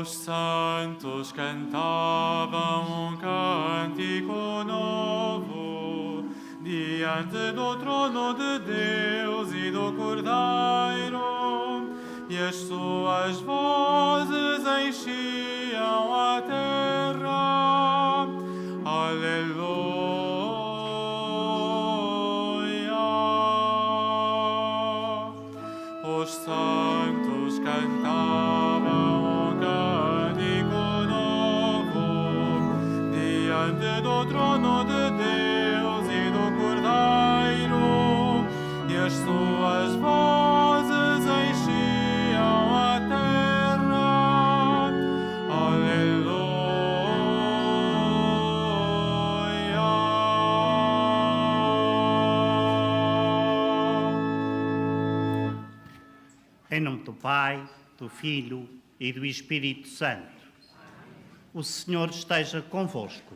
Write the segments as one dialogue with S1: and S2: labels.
S1: Os santos cantavam um cântico novo diante do trono de Deus e do Cordeiro, e as suas vozes enchiam a terra. Aleluia! Os santos cantavam um cântico novo diante do trono de Deus e do Cordeiro, e as suas vozes enchiam a terra. Aleluia!
S2: Em nome do Pai, do Filho e do Espírito Santo. O Senhor esteja convosco.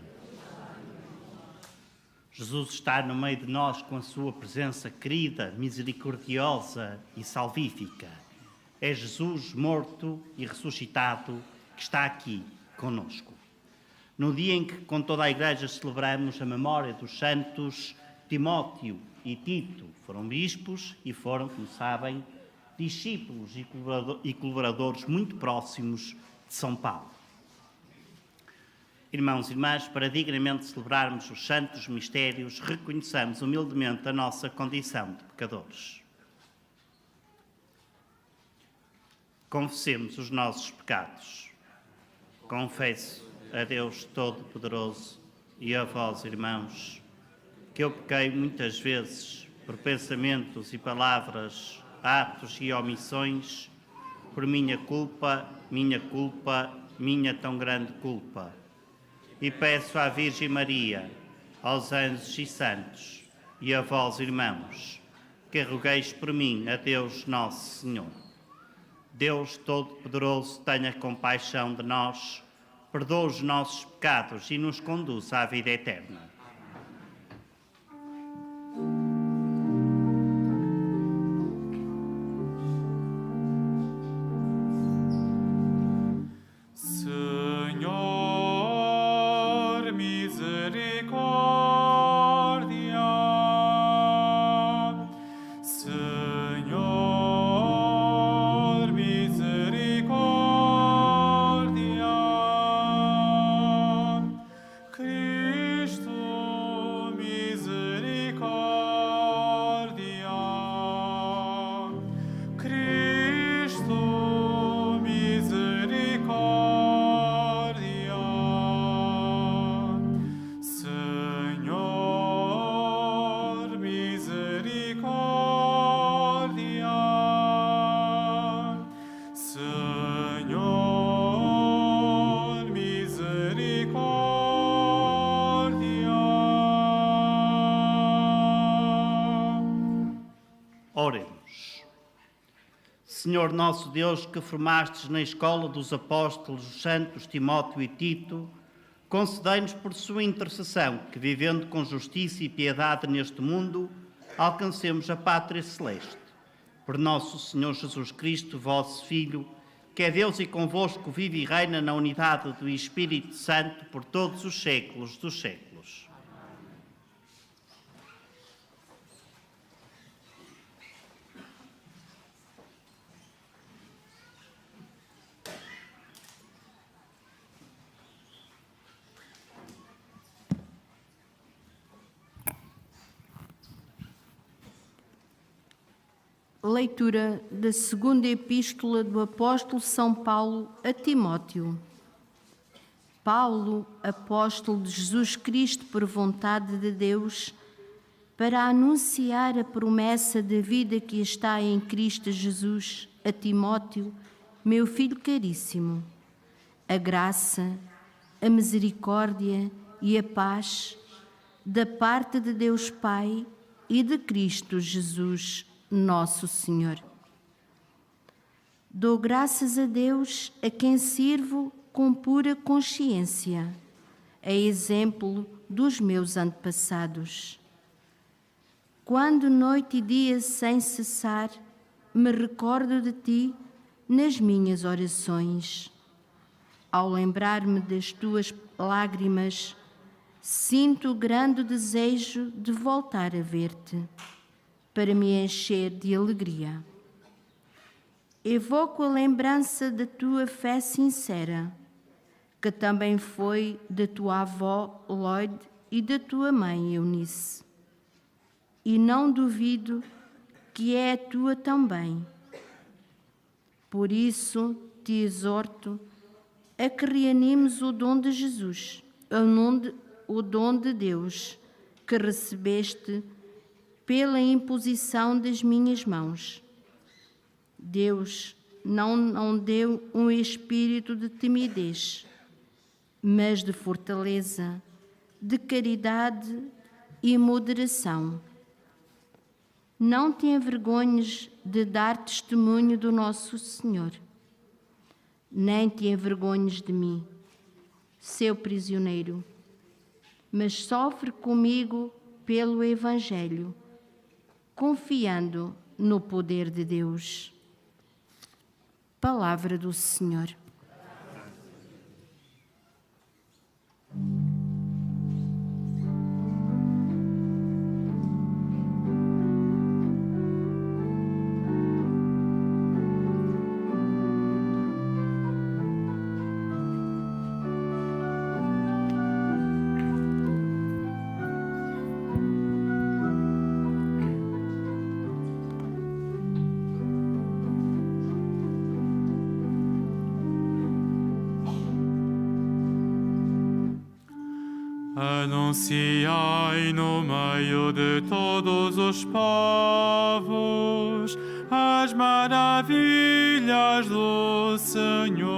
S2: Jesus está no meio de nós com a sua presença querida, misericordiosa e salvífica. É Jesus morto e ressuscitado que está aqui conosco. No dia em que com toda a Igreja celebramos a memória dos santos Timóteo e Tito, foram bispos e foram, como sabem, discípulos e colaboradores muito próximos de São Paulo. Irmãos e irmãs, para dignamente celebrarmos os santos mistérios, reconheçamos humildemente a nossa condição de pecadores. Confessemos os nossos pecados. Confesso a Deus Todo-Poderoso e a vós, irmãos, que eu pequei muitas vezes por pensamentos e palavras, atos e omissões, por minha culpa, minha tão grande culpa. E peço à Virgem Maria, aos anjos e santos, e a vós, irmãos, que rogueis por mim a Deus Nosso Senhor. Deus Todo-Poderoso tenha compaixão de nós, perdoe os nossos pecados e nos conduza à vida eterna. Oremos. Senhor nosso Deus, que formastes na escola dos apóstolos os santos Timóteo e Tito, concedei-nos por sua intercessão que, vivendo com justiça e piedade neste mundo, alcancemos a pátria celeste. Por nosso Senhor Jesus Cristo, vosso Filho, que é Deus e convosco vive e reina na unidade do Espírito Santo por todos os séculos dos séculos.
S3: Leitura da segunda epístola do apóstolo São Paulo a Timóteo. Paulo, apóstolo de Jesus Cristo por vontade de Deus, para anunciar a promessa da vida que está em Cristo Jesus, a Timóteo, meu filho caríssimo. A graça, a misericórdia e a paz da parte de Deus Pai e de Cristo Jesus, nosso Senhor. Dou graças a Deus, a quem sirvo com pura consciência, a exemplo dos meus antepassados. Quando noite e dia sem cessar me recordo de ti nas minhas orações. Ao lembrar-me das tuas lágrimas, sinto grande desejo de voltar a ver-te, para me encher de alegria. Evoco a lembrança da tua fé sincera, que também foi da tua avó Lloyd e da tua mãe Eunice. E não duvido que é a tua também. Por isso te exorto a que reanimes o dom de Jesus, o dom de Deus que recebeste pela imposição das minhas mãos. Deus não deu um espírito de timidez, mas de fortaleza, de caridade e moderação. Não te envergonhes de dar testemunho do nosso Senhor, nem te envergonhes de mim, seu prisioneiro, mas sofre comigo pelo Evangelho, confiando no poder de Deus. Palavra do Senhor.
S1: Anunciai no meio de todos os povos as maravilhas do Senhor.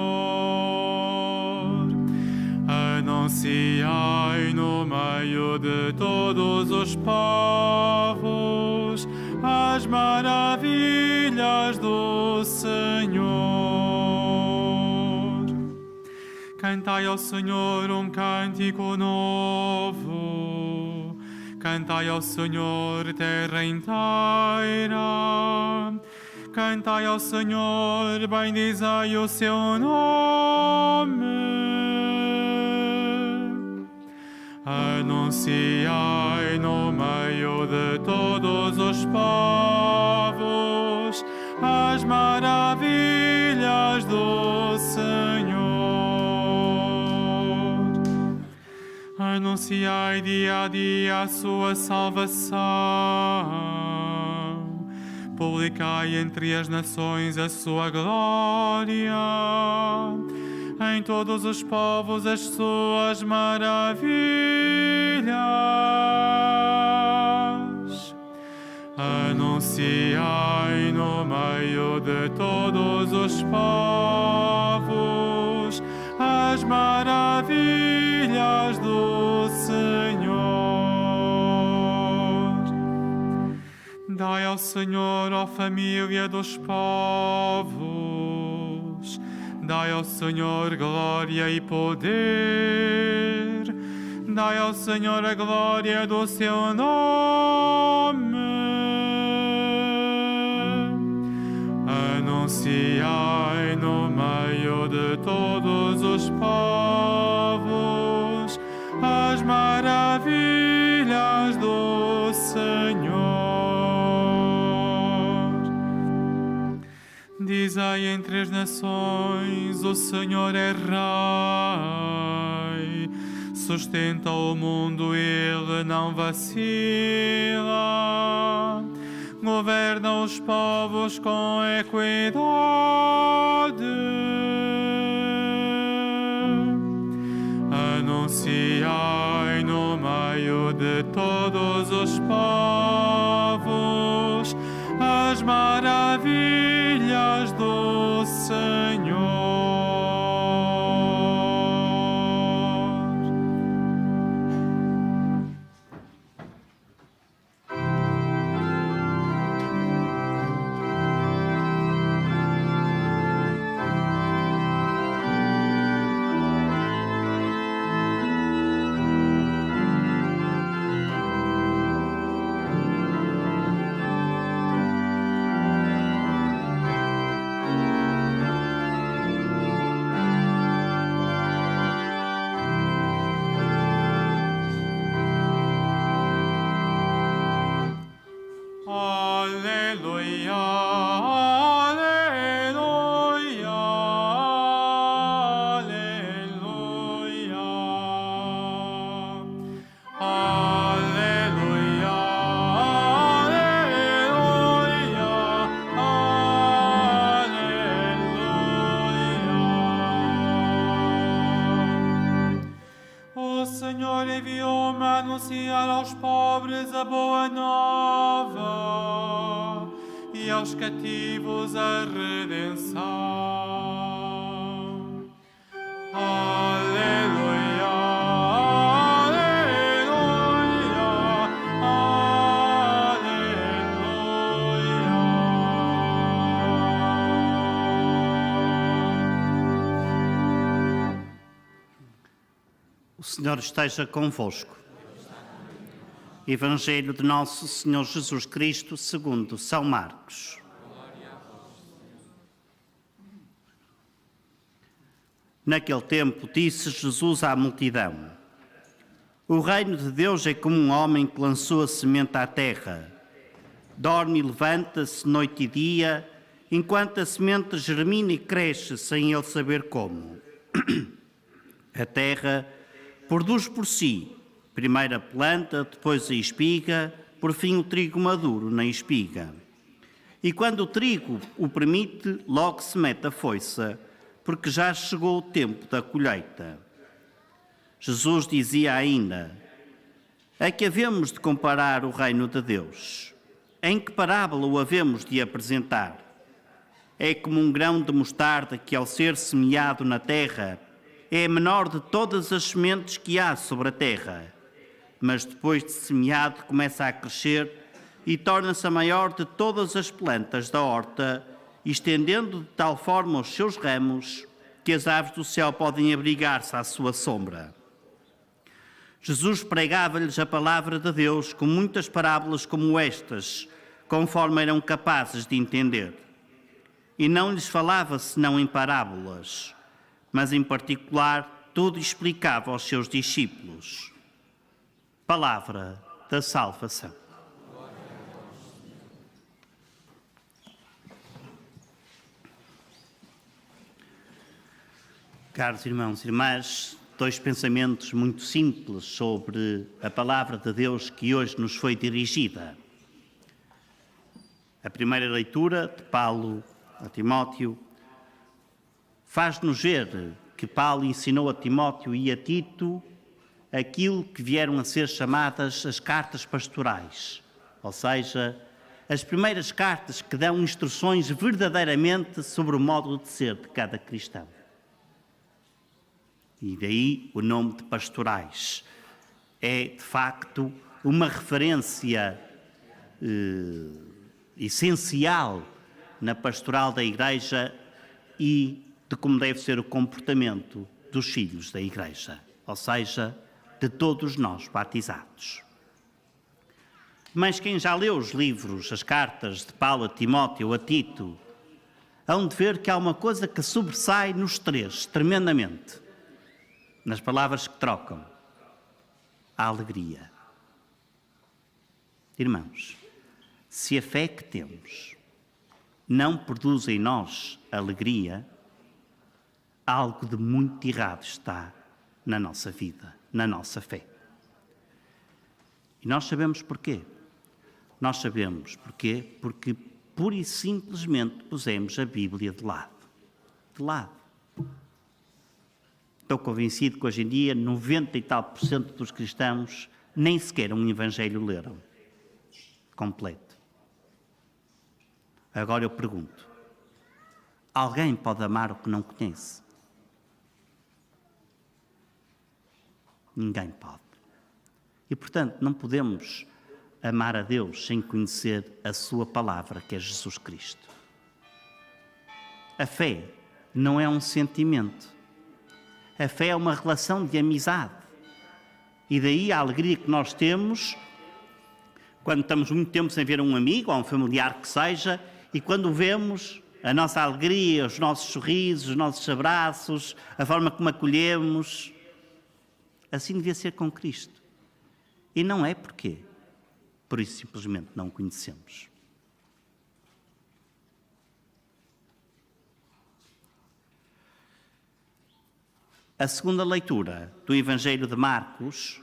S1: Anunciai no meio de todos os povos as maravilhas do Senhor. Cantai ao Senhor um cântico novo. Cantai ao Senhor, terra inteira. Cantai ao Senhor, bendizai o seu nome. Anunciai no meio de todos os povos as maravilhas do Senhor. Anunciai dia a dia a sua salvação. Publicai entre as nações a sua glória. Em todos os povos as suas maravilhas. Anunciai no meio de todos os povos as maravilhas do Senhor. Dai ao Senhor, ó família dos povos, dai ao Senhor glória e poder, dai ao Senhor a glória do seu nome. Anunciai no meio de todos os povos as maravilhas do Senhor. Dizei entre as nações, o Senhor é Rei. Sustenta o mundo, Ele não vacila. Governa os povos com equidade. Anunciai no meio de todos os povos as maravilhas do Senhor. Aleluia, aleluia, aleluia. O Senhor enviou-me a anunciar aos pobres a boa nova e aos cativos a redenção. Aleluia, aleluia, aleluia.
S2: O Senhor esteja convosco. Evangelho de Nosso Senhor Jesus Cristo segundo São Marcos. Naquele tempo disse Jesus à multidão: O reino de Deus é como um homem que lançou a semente à terra. Dorme e levanta-se noite e dia, enquanto a semente germina e cresce sem ele saber como. A terra produz por si, primeiro a planta, depois a espiga, por fim o trigo maduro na espiga. E quando o trigo o permite, logo se mete a foice, porque já chegou o tempo da colheita. Jesus dizia ainda: A que havemos de comparar o reino de Deus? Em que parábola o havemos de apresentar? É como um grão de mostarda que, ao ser semeado na terra, é a menor de todas as sementes que há sobre a terra, mas depois de semeado começa a crescer e torna-se a maior de todas as plantas da horta, estendendo de tal forma os seus ramos que as aves do céu podem abrigar-se à sua sombra. Jesus pregava-lhes a palavra de Deus com muitas parábolas como estas, conforme eram capazes de entender. E não lhes falava senão em parábolas, mas em particular tudo explicava aos seus discípulos. Palavra da salvação. Caros irmãos e irmãs, dois pensamentos muito simples sobre a palavra de Deus que hoje nos foi dirigida. A primeira leitura de Paulo a Timóteo faz-nos ver que Paulo ensinou a Timóteo e a Tito aquilo que vieram a ser chamadas as cartas pastorais, ou seja, as primeiras cartas que dão instruções verdadeiramente sobre o modo de ser de cada cristão. E daí o nome de pastorais. É, de facto, uma referência essencial na pastoral da Igreja e de como deve ser o comportamento dos filhos da Igreja, ou seja, de todos nós batizados. Mas quem já leu os livros, as cartas de Paulo a Timóteo, a Tito, hão de ver que há uma coisa que sobressai nos três, tremendamente, nas palavras que trocam: a alegria. Irmãos, se a fé que temos não produz em nós alegria, algo de muito errado está na nossa vida, na nossa fé. E nós sabemos porquê. Nós sabemos porquê, porque pura e simplesmente pusemos a Bíblia de lado. De lado. Estou convencido que hoje em dia 90 e tal % dos cristãos nem sequer um Evangelho leram completo. Agora eu pergunto: alguém pode amar o que não conhece? Ninguém pode. E, portanto, não podemos amar a Deus sem conhecer a sua palavra, que é Jesus Cristo. A fé não é um sentimento. A fé é uma relação de amizade. E daí a alegria que nós temos quando estamos muito tempo sem ver um amigo ou um familiar que seja, e quando o vemos, a nossa alegria, os nossos sorrisos, os nossos abraços, a forma como acolhemos. Assim devia ser com Cristo. E não é porquê? Por isso simplesmente não o conhecemos. A segunda leitura do Evangelho de Marcos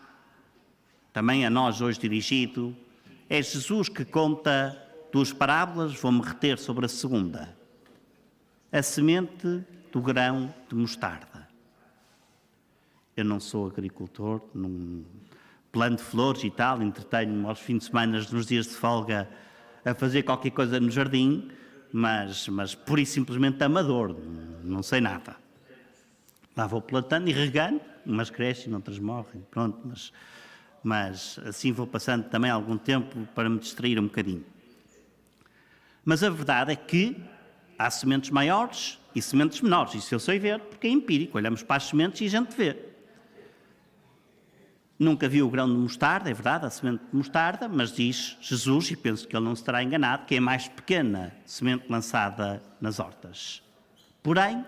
S2: também a nós hoje dirigido, é Jesus que conta duas parábolas, vou-me reter sobre a segunda. A semente do grão de mostarda. Eu não sou agricultor, não planto flores e tal, entretenho-me aos fins de semana, nos dias de folga, a fazer qualquer coisa no jardim, mas pura e simplesmente amador, não sei nada. Lá vou plantando e regando, umas crescem, outras morrem, pronto, mas assim vou passando também algum tempo para me distrair um bocadinho. Mas a verdade é que há sementes maiores e sementes menores, isso eu sei ver, porque é empírico, olhamos para as sementes e a gente vê. Nunca vi o grão de mostarda, é verdade, a semente de mostarda, mas diz Jesus, e penso que ele não se terá enganado, que é a mais pequena semente lançada nas hortas. Porém,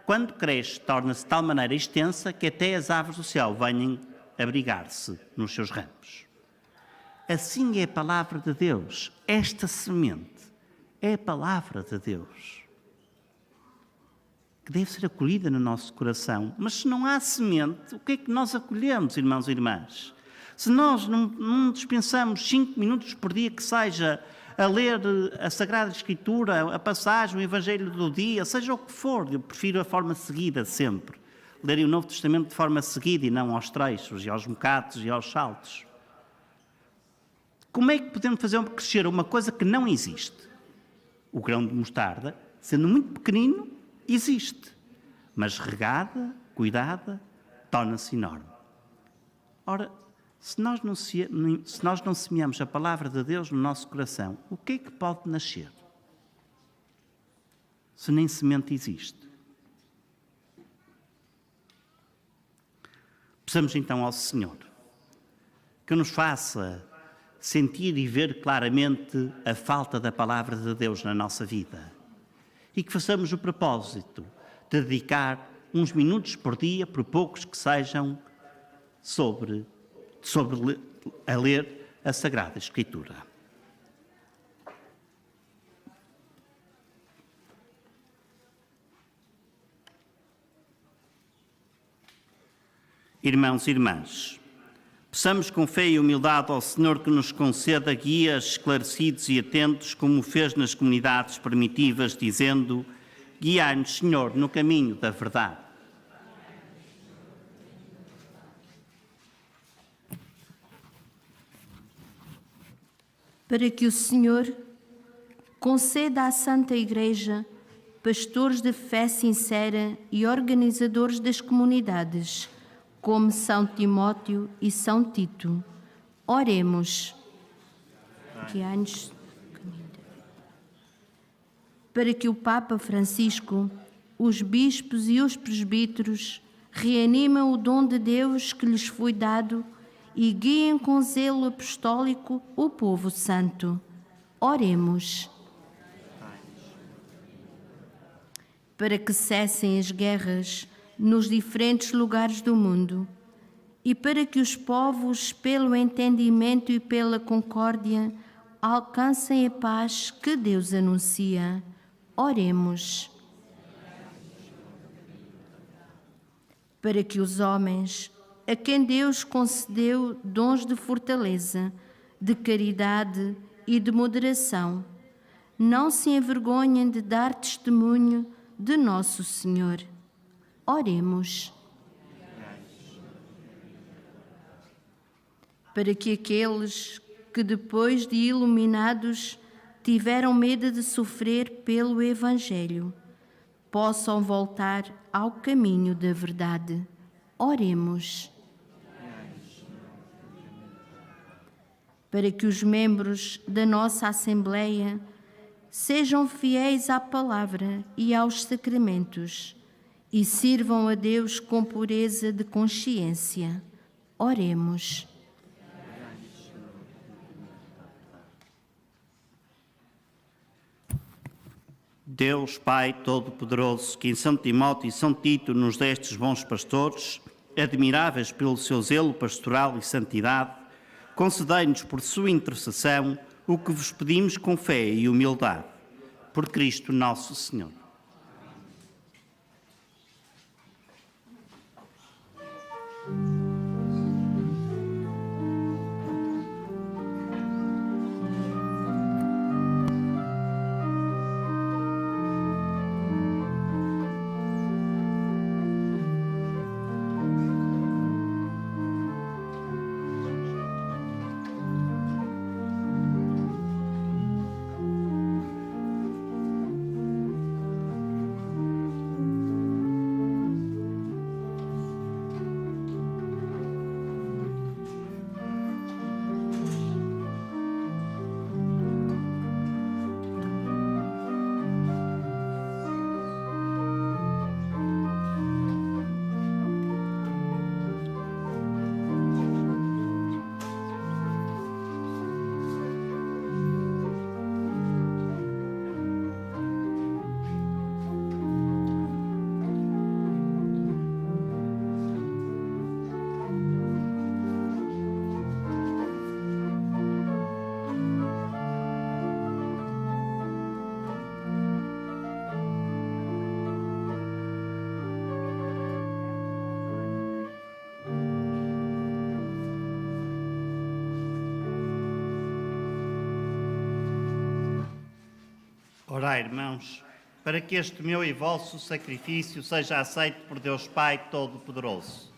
S2: quando cresce, torna-se de tal maneira extensa que até as aves do céu venham abrigar-se nos seus ramos. Assim é a palavra de Deus. Esta semente é a palavra de Deus, que deve ser acolhida no nosso coração. Mas se não há semente, o que é que nós acolhemos, irmãos e irmãs? Se nós não dispensamos 5 minutos por dia que seja a ler a Sagrada Escritura, a passagem, o Evangelho do dia, seja o que for, eu prefiro a forma seguida sempre. Lerem o Novo Testamento de forma seguida e não aos trechos, e aos bocados e aos saltos. Como é que podemos fazer crescer uma coisa que não existe? O grão de mostarda, sendo muito pequenino, existe, mas regada, cuidada, torna-se enorme. Ora, se nós não semeamos a palavra de Deus no nosso coração, o que é que pode nascer? Se nem semente existe. Peçamos então ao Senhor que nos faça sentir e ver claramente a falta da palavra de Deus na nossa vida. E que façamos o propósito de dedicar uns minutos por dia, por poucos que sejam, sobre a ler a Sagrada Escritura. Irmãos e irmãs, peçamos com fé e humildade ao Senhor que nos conceda guias esclarecidos e atentos, como fez nas comunidades primitivas, dizendo: guiai-nos, Senhor, no caminho da verdade.
S3: Para que o Senhor conceda à Santa Igreja pastores de fé sincera e organizadores das comunidades, como São Timóteo e São Tito. Oremos. Para que o Papa Francisco, os bispos e os presbíteros reanimem o dom de Deus que lhes foi dado e guiem com zelo apostólico o povo santo. Oremos. Para que cessem as guerras nos diferentes lugares do mundo e para que os povos, pelo entendimento e pela concórdia, alcancem a paz que Deus anuncia. Oremos. Para que os homens, a quem Deus concedeu dons de fortaleza, de caridade e de moderação, não se envergonhem de dar testemunho de Nosso Senhor. Oremos. Para que aqueles que, depois de iluminados, tiveram medo de sofrer pelo Evangelho, possam voltar ao caminho da verdade. Oremos. Para que os membros da nossa Assembleia sejam fiéis à palavra e aos sacramentos e sirvam a Deus com pureza de consciência. Oremos.
S2: Deus, Pai Todo-Poderoso, que em São Timóteo e São Tito nos destes bons pastores, admiráveis pelo seu zelo pastoral e santidade, concedei-nos por sua intercessão o que vos pedimos com fé e humildade. Por Cristo nosso Senhor. Orai, irmãos, para que este meu e vosso sacrifício seja aceito por Deus Pai Todo-Poderoso.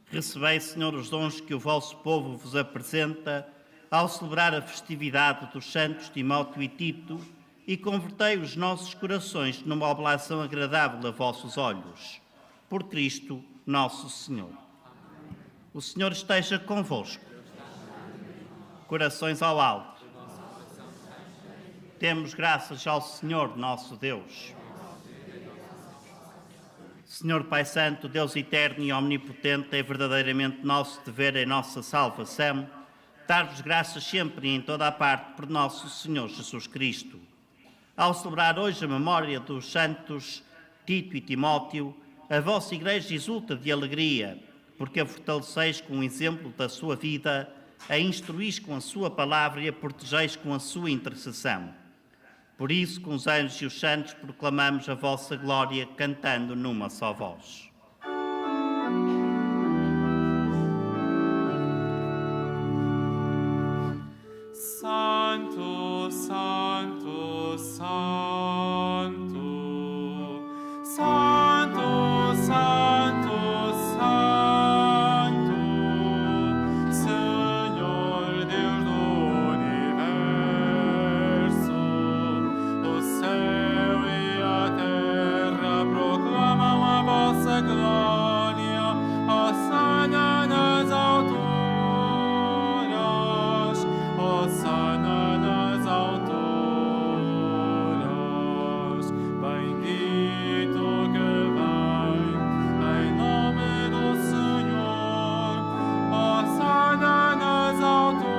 S2: Recebei, Senhor, os dons que o vosso povo vos apresenta ao celebrar a festividade dos santos Timóteo e Tito e convertei os nossos corações numa oblação agradável a vossos olhos. Por Cristo, nosso Senhor. O Senhor esteja convosco. Corações ao alto. Demos graças ao Senhor, nosso Deus. Senhor Pai Santo, Deus eterno e omnipotente, é verdadeiramente nosso dever e nossa salvação dar-vos graças sempre e em toda a parte por nosso Senhor Jesus Cristo. Ao celebrar hoje a memória dos santos Tito e Timóteo, a vossa Igreja exulta de alegria, porque a fortaleceis com o exemplo da sua vida, a instruís com a sua palavra e a protegeis com a sua intercessão. Por isso, com os anjos e os santos, proclamamos a vossa glória, cantando numa só voz.
S1: Santo, Santo, Santo, Santo, Santo, Santo, Senhor Deus do universo, o céu e a terra proclamam a vossa glória, hosana nas alturas, hosana nas alturas, bendito que vem em nome do Senhor, hosana nas alturas,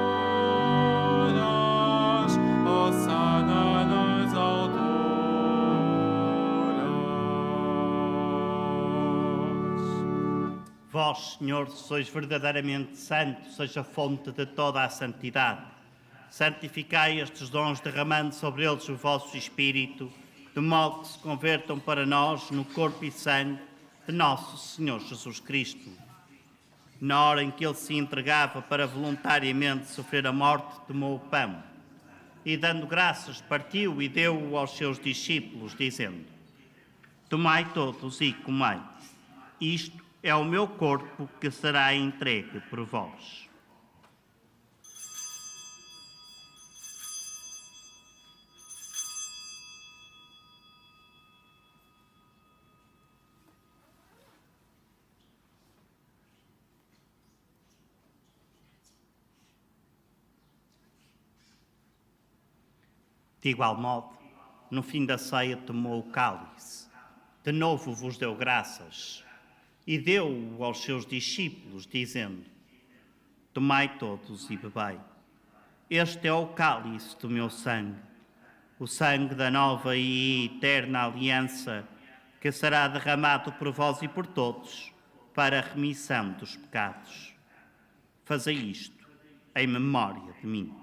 S1: hosana nas alturas.
S2: Vós, Senhor, sois verdadeiramente santo, seja a fonte de toda a santidade. Santificai estes dons, derramando sobre eles o vosso Espírito, de modo que se convertam para nós no corpo e sangue de nosso Senhor Jesus Cristo. Na hora em que ele se entregava para voluntariamente sofrer a morte, tomou o pão e, dando graças, partiu e deu-o aos seus discípulos, dizendo: Tomai todos e comei. Isto é o meu corpo que será entregue por vós. De igual modo, no fim da ceia tomou o cálice. De novo vos deu graças e deu-o aos seus discípulos, dizendo: Tomai todos e bebei. Este é o cálice do meu sangue, o sangue da nova e eterna aliança, que será derramado por vós e por todos para a remissão dos pecados. Fazei isto em memória de mim.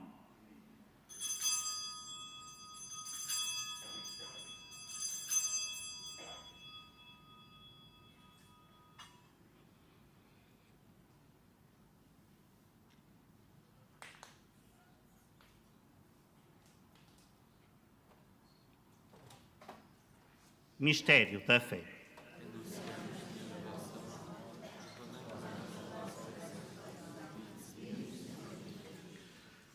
S2: Mistério da fé.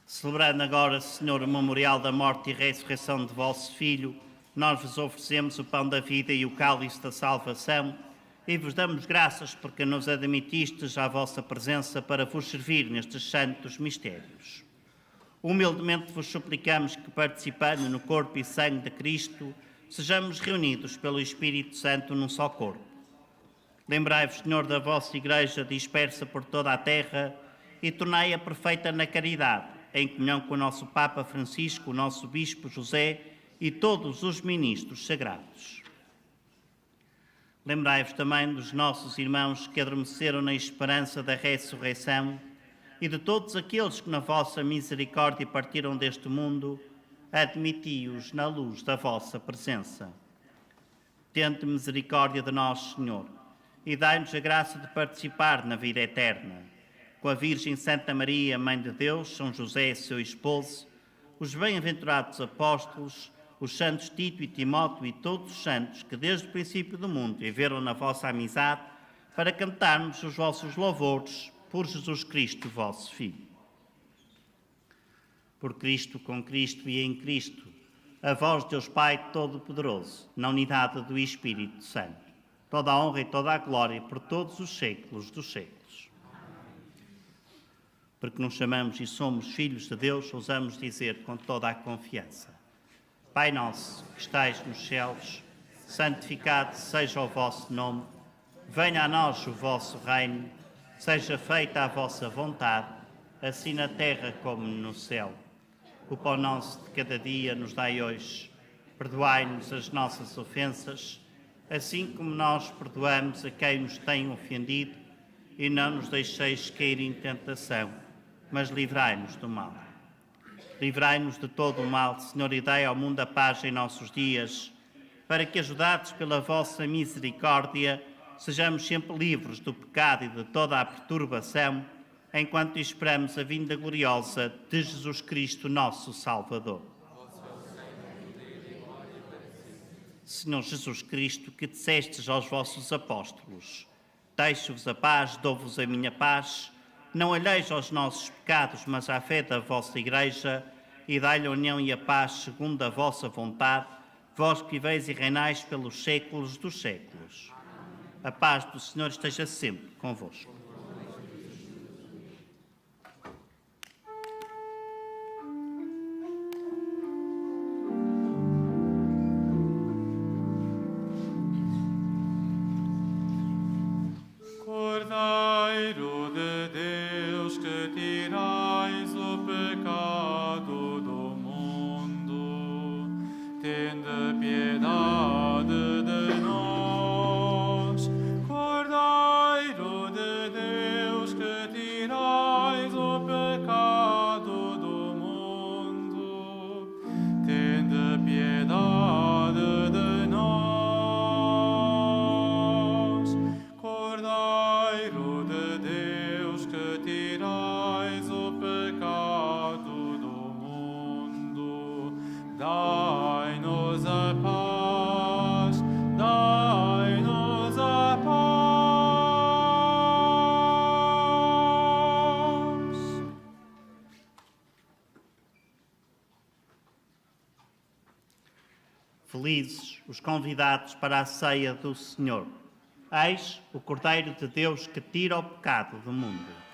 S2: Celebrando agora, Senhor, o memorial da morte e ressurreição de vosso Filho, nós vos oferecemos o pão da vida e o cálice da salvação e vos damos graças porque nos admitistes à vossa presença para vos servir nestes santos mistérios. Humildemente vos suplicamos que, participando no corpo e sangue de Cristo, sejamos reunidos pelo Espírito Santo num só corpo. Lembrai-vos, Senhor, da vossa Igreja dispersa por toda a terra e tornai-a perfeita na caridade, em comunhão com o nosso Papa Francisco, o nosso Bispo José e todos os ministros sagrados. Lembrai-vos também dos nossos irmãos que adormeceram na esperança da ressurreição e de todos aqueles que na vossa misericórdia partiram deste mundo, admiti-os na luz da vossa presença. Tende misericórdia de nós, Senhor, e dai-nos a graça de participar na vida eterna. com a Virgem Santa Maria, Mãe de Deus, São José, seu esposo, os bem-aventurados apóstolos, os santos Tito e Timóteo e todos os santos que desde o princípio do mundo viveram na vossa amizade, para cantarmos os vossos louvores por Jesus Cristo, vosso Filho. Por Cristo, com Cristo e em Cristo, a vós, Deus Pai Todo-Poderoso, na unidade do Espírito Santo, toda a honra e toda a glória por todos os séculos dos séculos. Porque nos chamamos e somos filhos de Deus, ousamos dizer com toda a confiança: Pai nosso, que estais nos céus, santificado seja o vosso nome, venha a nós o vosso reino, seja feita a vossa vontade, assim na terra como no céu. O pão nosso de cada dia nos dai hoje. Perdoai-nos as nossas ofensas, assim como nós perdoamos a quem nos tem ofendido, e não nos deixeis cair em tentação, mas livrai-nos do mal. Livrai-nos de todo o mal, Senhor, e dai ao mundo a paz em nossos dias, para que, ajudados pela vossa misericórdia, sejamos sempre livres do pecado e de toda a perturbação, enquanto esperamos a vinda gloriosa de Jesus Cristo, nosso Salvador. Senhor Jesus Cristo, que dissestes aos vossos apóstolos: deixo-vos a paz, dou-vos a minha paz, não olheis aos nossos pecados, mas à fé da vossa Igreja, e dai-lhe a união e a paz segundo a vossa vontade, vós que viveis e reinais pelos séculos dos séculos. A paz do Senhor esteja sempre convosco.
S1: Cordeiro de Deus, que tirais o pecado do mundo, tende piedade de nós. Cordeiro de Deus, que tirais o pecado do mundo, tende piedade de nós. Cordeiro de Deus, que tirais o pecado do mundo, dai-nos a paz, dai-nos a paz.
S2: Felizes os convidados para a ceia do Senhor. Eis o Cordeiro de Deus que tira o pecado do mundo.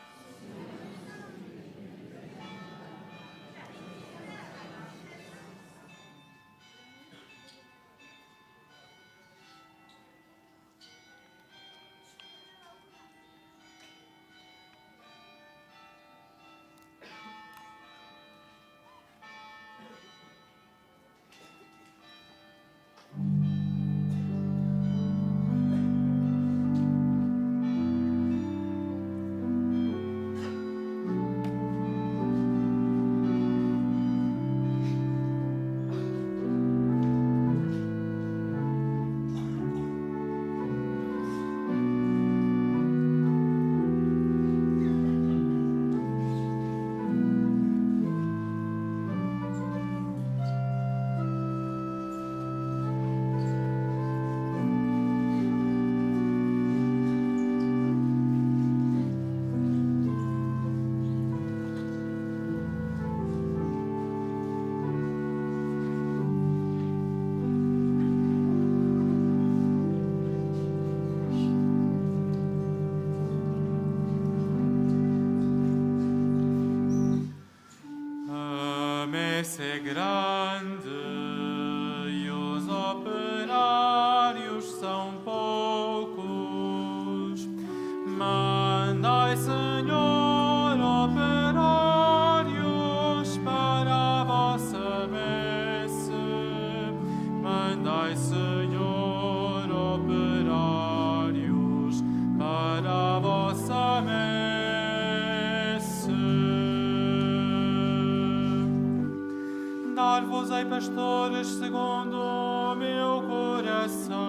S1: A messe é grande e os operários são poucos. Mandai, Senhor, operários para a vossa messe. Mandai, Senhor, operários para a vossa messe. Dar-vos-ei pastores segundo o meu coração,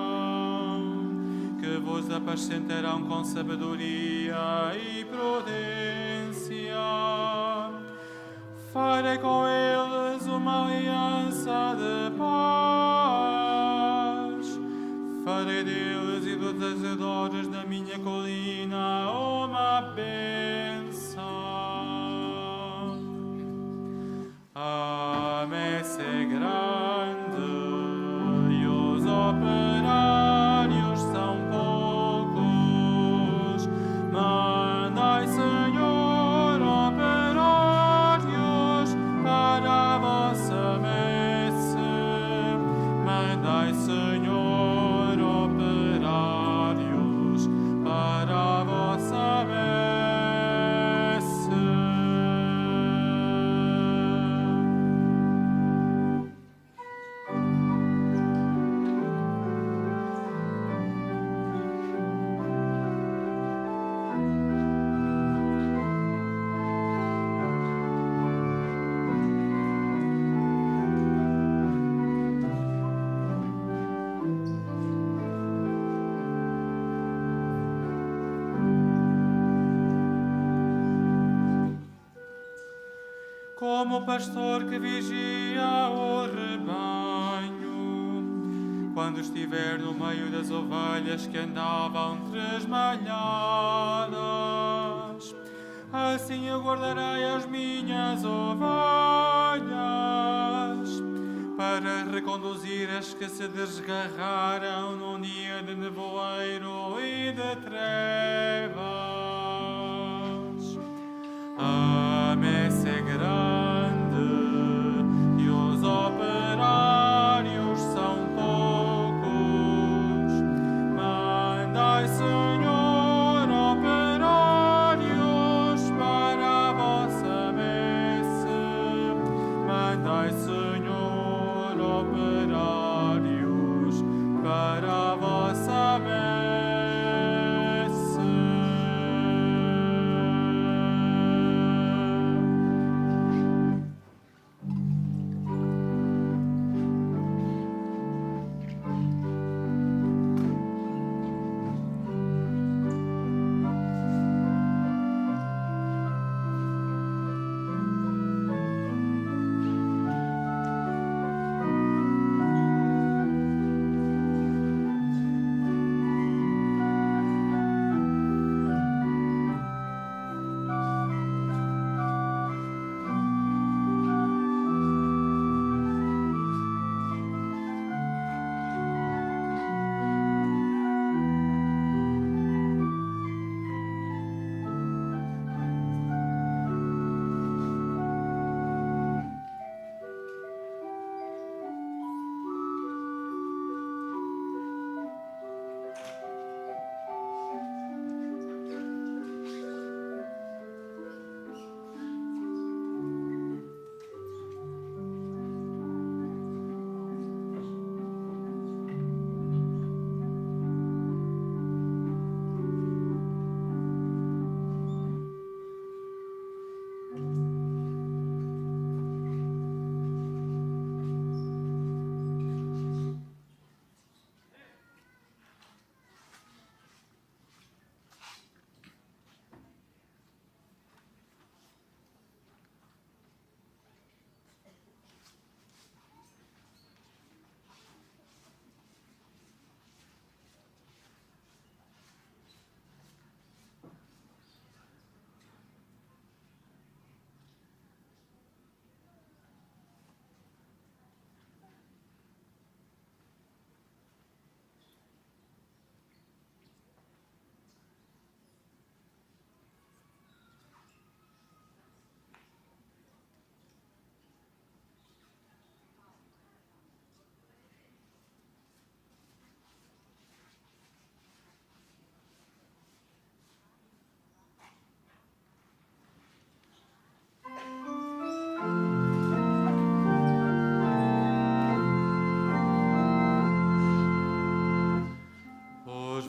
S1: que vos apacentarão com sabedoria e prudência. Farei com eles uma aliança de paz. Farei deles e dos azedoras da minha colina uma bênção. A messe é grande e os operários são poucos. Mandai, Senhor, operários para a vossa messe. Mandai, Senhor, operários para a vossa messe. Como o pastor que vigia o rebanho, quando estiver no meio das ovelhas que andavam tresmalhadas, assim eu guardarei as minhas ovelhas, para reconduzir as que se desgarraram num dia de nevoeiro e de trevas. A messe é grande e os operários são poucos. Mandai, Senhor, operários para a vossa messe. Mandai, Senhor, operários para a vossa messe.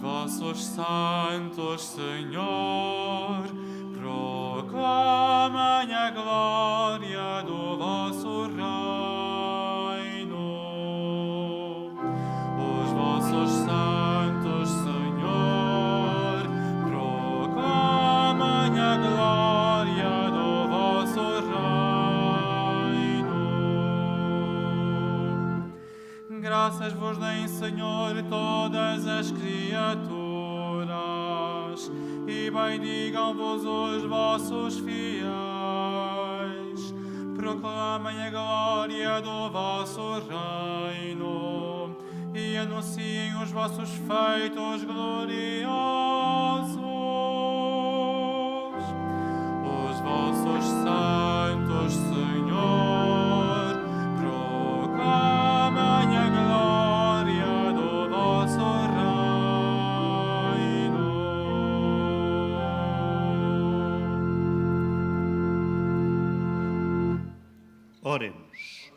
S1: vossos santos, Senhor, proclamem a glória do vosso reino. Os vossos santos, Senhor, graças vos deem, Senhor, todas as criaturas, e bendigam-vos os vossos fiéis. Proclamem a glória do vosso reino e anunciem os vossos feitos gloriosos. Os vossos santos, Senhor, proclamem a glória do vosso reino.
S2: Oremos.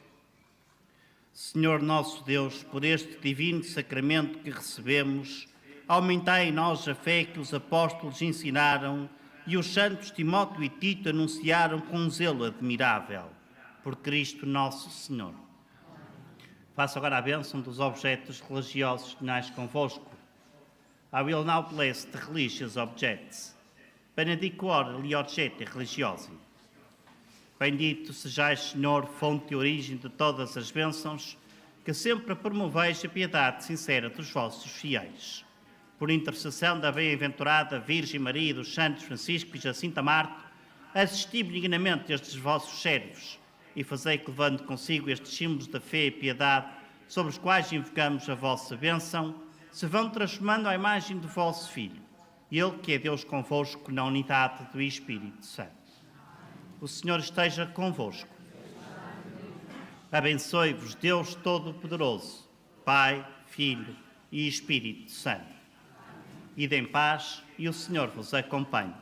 S2: Senhor nosso Deus, por este divino sacramento que recebemos, aumentai em nós a fé que os apóstolos ensinaram e os santos Timóteo e Tito anunciaram com um zelo admirável. Por Cristo nosso Senhor. Faço agora a bênção dos objetos religiosos que nascem convosco. I will now bless the religious objects. Benedicor gli oggetti religiosi. Bendito sejais, Senhor, fonte e origem de todas as bênçãos, que sempre promoveis a piedade sincera dos vossos fiéis. Por intercessão da bem-aventurada Virgem Maria e dos santos Francisco e Jacinta Marte, assisti benignamente estes vossos servos e fazei que, levando consigo estes símbolos da fé e piedade, sobre os quais invocamos a vossa bênção, se vão transformando à imagem do vosso Filho, Ele que é Deus convosco na unidade do Espírito Santo. O Senhor esteja convosco. Abençoe-vos Deus Todo-Poderoso, Pai, Filho e Espírito Santo. Ide em paz e o Senhor vos acompanhe.